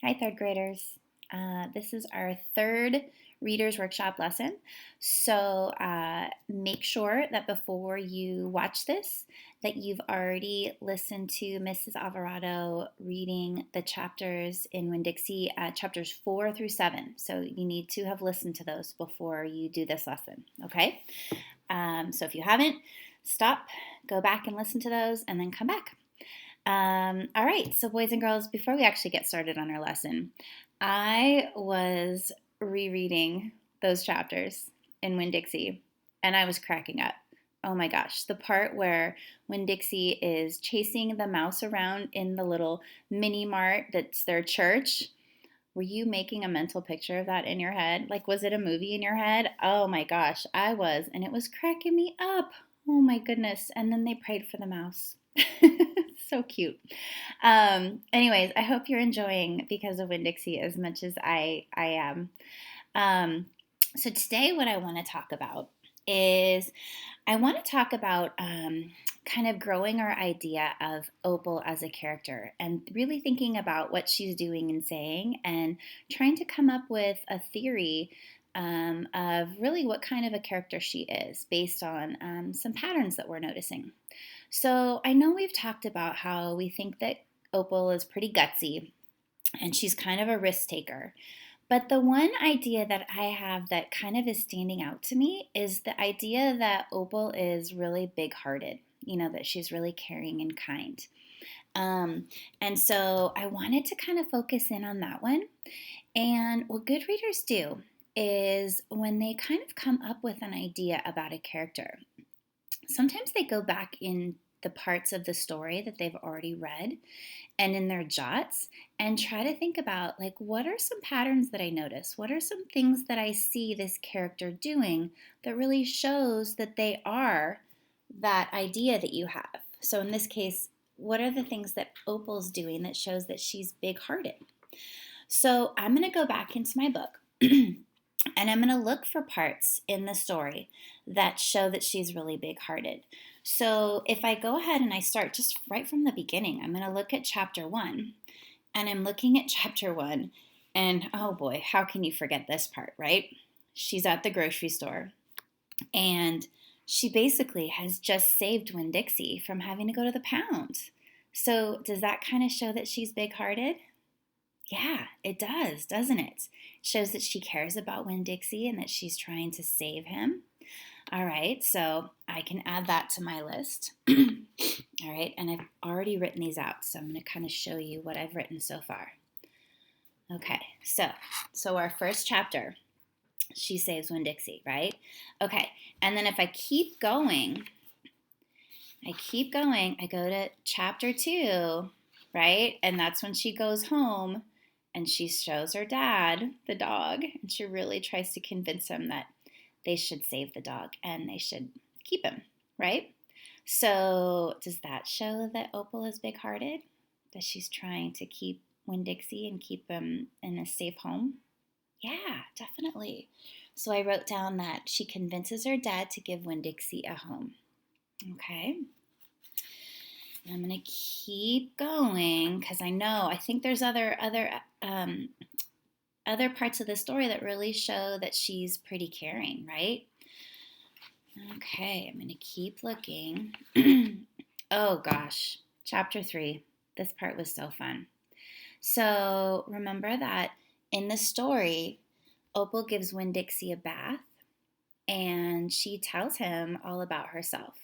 Hi, third graders. This is our third Reader's Workshop lesson. So make sure that before you watch this, that you've already listened to Mrs. Alvarado reading the chapters in Winn-Dixie, chapters 4 through 7. So you need to have listened to those before you do this lesson, okay? So if you haven't, stop, go back and listen to those, and then come back. All right, so boys and girls, before we actually get started on our lesson, I was rereading those chapters in Winn-Dixie, and I was cracking up. Oh my gosh, the part where Winn-Dixie is chasing the mouse around in the little mini mart that's their church. Were you making a mental picture of that in your head? Like, was it a movie in your head? Oh my gosh, I was, and it was cracking me up. Oh my goodness. And then they prayed for the mouse. So cute. Anyways, I hope you're enjoying Because of Winn-Dixie as much as I am. So today what I want to talk about is I want to talk about kind of growing our idea of Opal as a character and really thinking about what she's doing and saying and trying to come up with a theory of really what kind of a character she is based on some patterns that we're noticing. So I know we've talked about how we think that Opal is pretty gutsy and she's kind of a risk taker. But the one idea that I have that kind of is standing out to me is the idea that Opal is really big hearted, that she's really caring and kind. And so I wanted to kind of focus in on that one. And what good readers do is when they kind of come up with an idea about a character, sometimes they go back in the parts of the story that they've already read and in their jots and try to think about, like, what are some patterns that I notice? What are some things that I see this character doing that really shows that they are that idea that you have? So in this case, what are the things that Opal's doing that shows that she's big-hearted? So I'm going to go back into my book and I'm going to look for parts in the story that show that she's really big-hearted. So if I go ahead and I start just right from the beginning, I'm going to look at chapter 1. And I'm looking at chapter 1, and oh boy, how can you forget this part, right? She's at the grocery store, and she basically has just saved Winn-Dixie from having to go to the pound. So does that kind of show that she's big-hearted? Yeah, it does, doesn't it? It shows that she cares about Winn-Dixie and that she's trying to save him. All right, so I can add that to my list. All right, and I've already written these out, so I'm going to kind of show you what I've written so far. Okay, so our first chapter, she saves Winn-Dixie, right? Okay, and then if I keep going, I go to chapter 2, right? And that's when she goes home and she shows her dad the dog, and she really tries to convince him that they should save the dog and they should keep him, right? So does that show that Opal is big-hearted? That she's trying to keep Winn-Dixie and keep him in a safe home? Yeah, definitely. So I wrote down that she convinces her dad to give Winn-Dixie a home. Okay. And I'm going to keep going because I think there's other parts of the story that really show that she's pretty caring, right? Okay, I'm going to keep looking. Oh gosh, chapter 3. This part was so fun. So remember that in the story, Opal gives Winn-Dixie a bath and she tells him all about herself.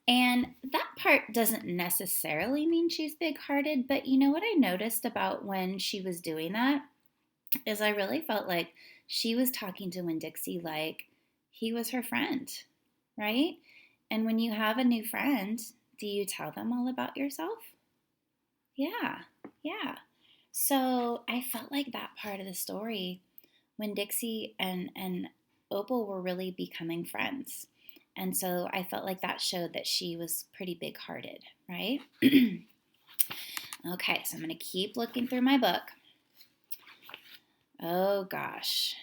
And that part doesn't necessarily mean she's big-hearted, but you know what I noticed about when she was doing that is I really felt like she was talking to Winn-Dixie like he was her friend, right? And when you have a new friend, do you tell them all about yourself? Yeah. So I felt like that part of the story, Winn-Dixie and Opal were really becoming friends. And so I felt like that showed that she was pretty big-hearted, right? Okay, so I'm going to keep looking through my book. Oh gosh.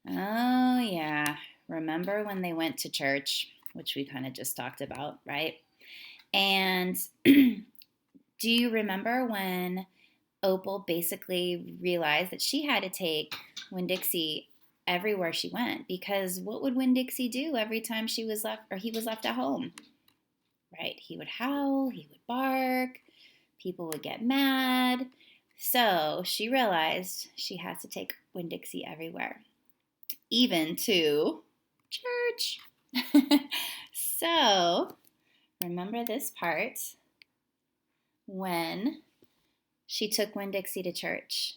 Oh yeah. Remember when they went to church, which we kind of just talked about, right? And Do you remember when Opal basically realized that she had to take Winn-Dixie everywhere she went? Because what would Winn-Dixie do every time she was left or he was left at home? Right? He would howl, he would bark, people would get mad. So she realized she has to take Winn-Dixie everywhere, even to church. So remember this part when she took Winn-Dixie to church.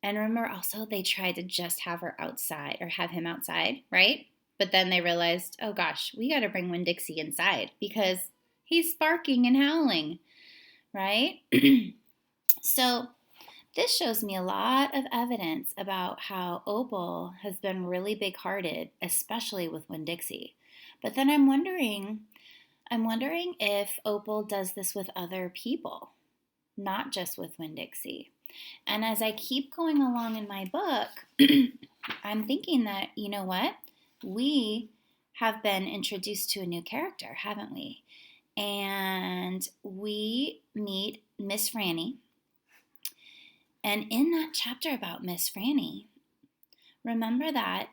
And remember also they tried to just have her outside or have him outside, right? But then they realized, oh gosh, we got to bring Winn-Dixie inside because he's barking and howling, right? So this shows me a lot of evidence about how Opal has been really big-hearted, especially with Winn-Dixie. But then I'm wondering if Opal does this with other people, not just with Winn-Dixie. And as I keep going along in my book, I'm thinking that, you know what? We have been introduced to a new character, haven't we? And we meet Miss Franny. And in that chapter about Miss Franny, remember that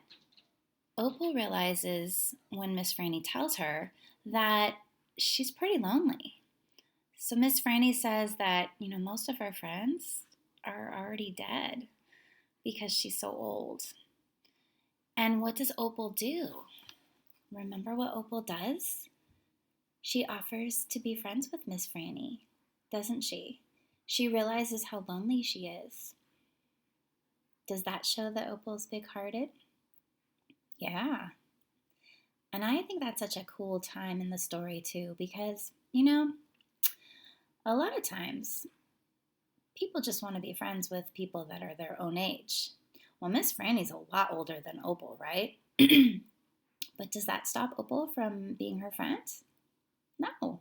Opal realizes when Miss Franny tells her that she's pretty lonely. So Miss Franny says that, most of her friends are already dead because she's so old. And what does Opal do? Remember what Opal does? She offers to be friends with Miss Franny, doesn't she? She realizes how lonely she is. Does that show that Opal's big-hearted? Yeah. And I think that's such a cool time in the story too, because, a lot of times people just want to be friends with people that are their own age. Well, Miss Franny's a lot older than Opal, right? But does that stop Opal from being her friend? No.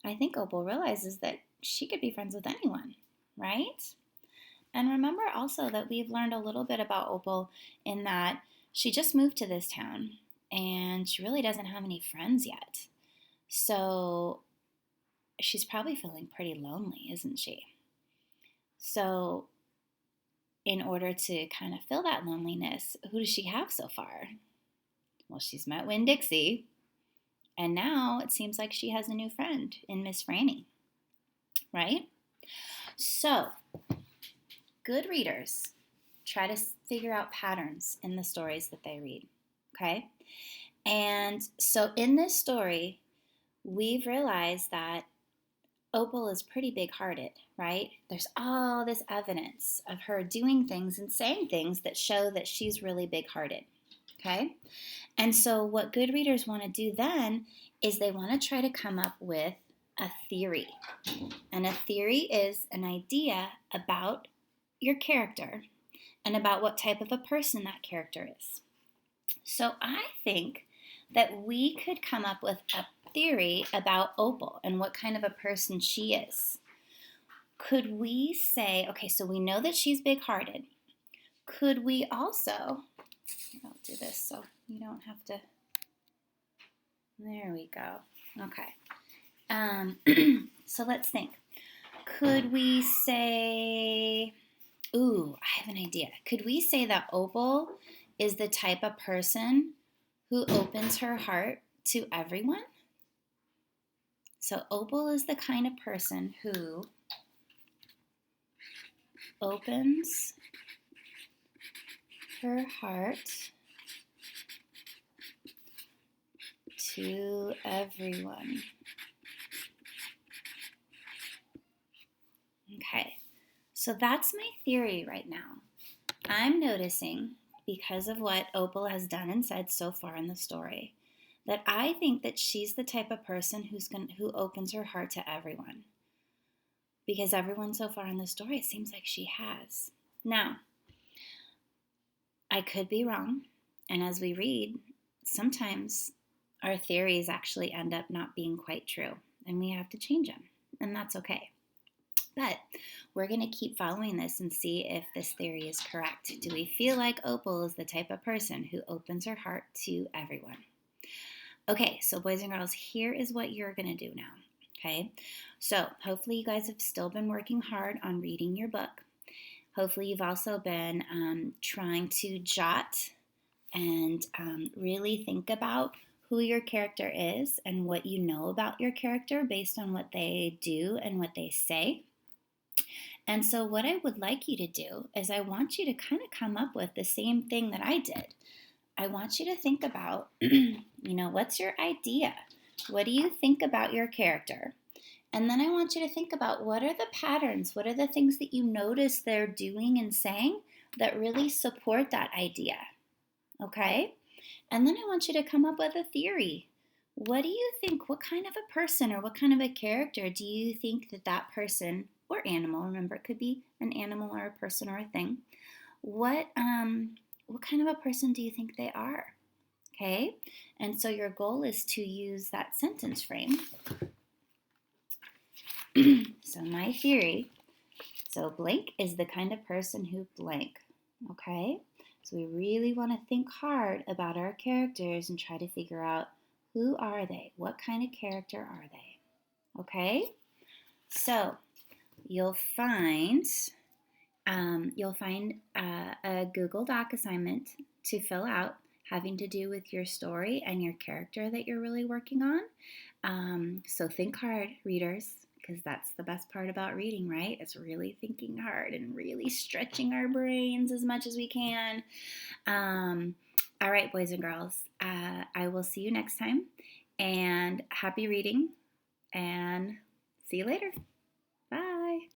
I think Opal realizes that she could be friends with anyone, right? And remember also that we've learned a little bit about Opal in that she just moved to this town and she really doesn't have any friends yet. So she's probably feeling pretty lonely, isn't she? So in order to kind of fill that loneliness, who does she have so far? Well, she's met Winn-Dixie, and now it seems like she has a new friend in Miss Franny, right? So, good readers try to figure out patterns in the stories that they read, okay? And so in this story, we've realized that Opal is pretty big-hearted, right? There's all this evidence of her doing things and saying things that show that she's really big-hearted, okay? And so what good readers want to do then is they want to try to come up with a theory. And a theory is an idea about your character and about what type of a person that character is. So I think that we could come up with a theory about Opal and what kind of a person she is. Could we say, okay, so we know that she's big-hearted. Could we also, I'll do this so you don't have to, there we go. Okay. So let's think. Could we say, I have an idea. Could we say that Opal is the type of person who opens her heart to everyone? So Opal is the kind of person who opens her heart to everyone. Okay, so that's my theory right now. I'm noticing, because of what Opal has done and said so far in the story, that I think that she's the type of person who opens her heart to everyone. Because everyone so far in the story, it seems like she has. Now, I could be wrong, and as we read, sometimes our theories actually end up not being quite true, and we have to change them, and that's okay. But we're going to keep following this and see if this theory is correct. Do we feel like Opal is the type of person who opens her heart to everyone? Okay, so boys and girls, here is what you're going to do now. Okay, so hopefully you guys have still been working hard on reading your book. Hopefully you've also been trying to jot and really think about who your character is and what you know about your character based on what they do and what they say. And so, what I would like you to do is, I want you to kind of come up with the same thing that I did. I want you to think about, what's your idea? What do you think about your character? And then I want you to think about, what are the patterns? What are the things that you notice they're doing and saying that really support that idea? Okay? And then I want you to come up with a theory. What do you think? What kind of a person or what kind of a character do you think that that person or animal, remember it could be an animal or a person or a thing, what kind of a person do you think they are? Okay? And so your goal is to use that sentence frame. So my theory, so blank is the kind of person who blank. Okay? So we really want to think hard about our characters and try to figure out, who are they? What kind of character are they? Okay? So you'll find a Google Doc assignment to fill out having to do with your story and your character that you're really working on. So think hard, readers, because that's the best part about reading, right? It's really thinking hard and really stretching our brains as much as we can. All right, boys and girls, I will see you next time, and happy reading, and see you later.